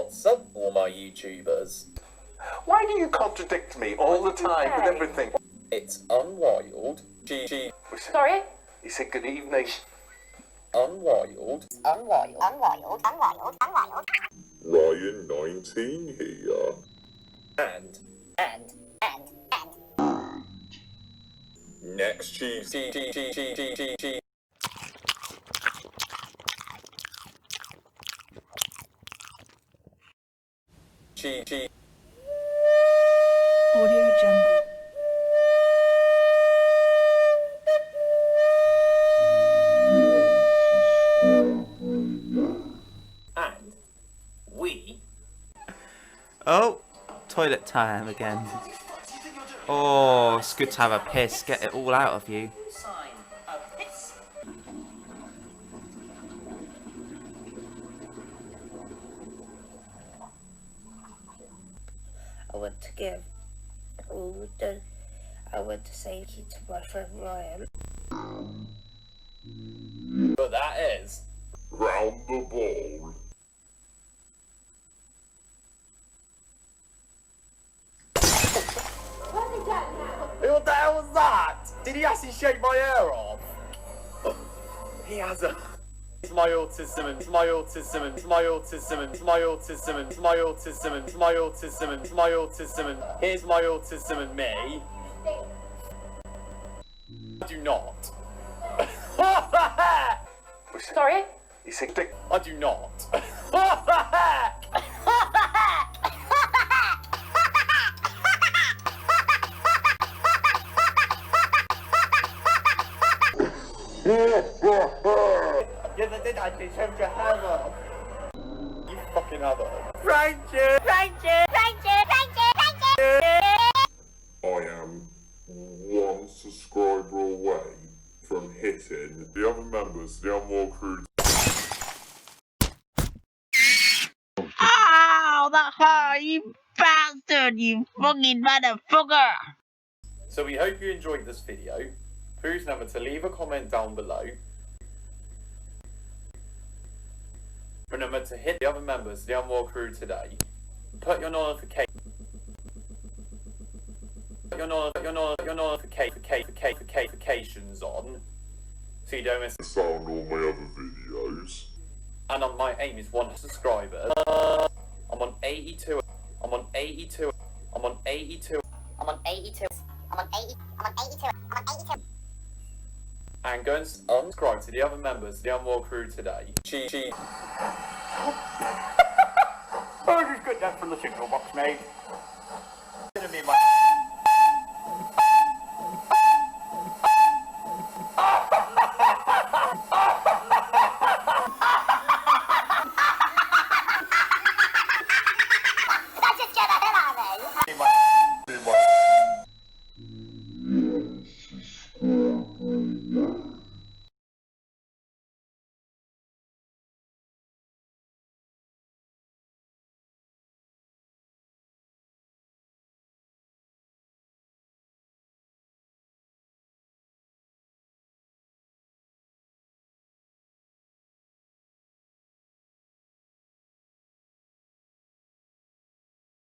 What's up, all my YouTubers? Why do you contradict me all the time with everything? It's Unwild. Sorry? He said good evening. Unwild. Ryan 19 here. And next cheese. Audio Jungle. And we. Oh, toilet time again. Oh, it's good to have a piss. Get it all out of you. I want to say thank you to my friend Ryan. But that is. Round the ball. What the hell was that? Did he actually shake my hair off? He has a. It's my autism and it's my autism and it's my autism and it's my autism and it's my autism and it's my autism and it's my autism and here's my autism and me. I do not. Sorry? He said I do not. Yeah, they did. I did. Showed your hair off. You fucking other. Thank you! I am 1 subscriber away from hitting the other members of the Unwild crew. Ow, that hurt, you bastard, you fucking motherfucker! So we hope you enjoyed this video. Please remember to leave a comment down below. Remember to hit the other members of the Unwild crew today. Put your notifications on so you don't miss. Found all my other videos. And my aim is 1 subscriber. I'm on 82. And go and unsubscribe to the other members of the Unwild crew today. Cheese. Oh, just got that from the signal box, mate. Gonna be my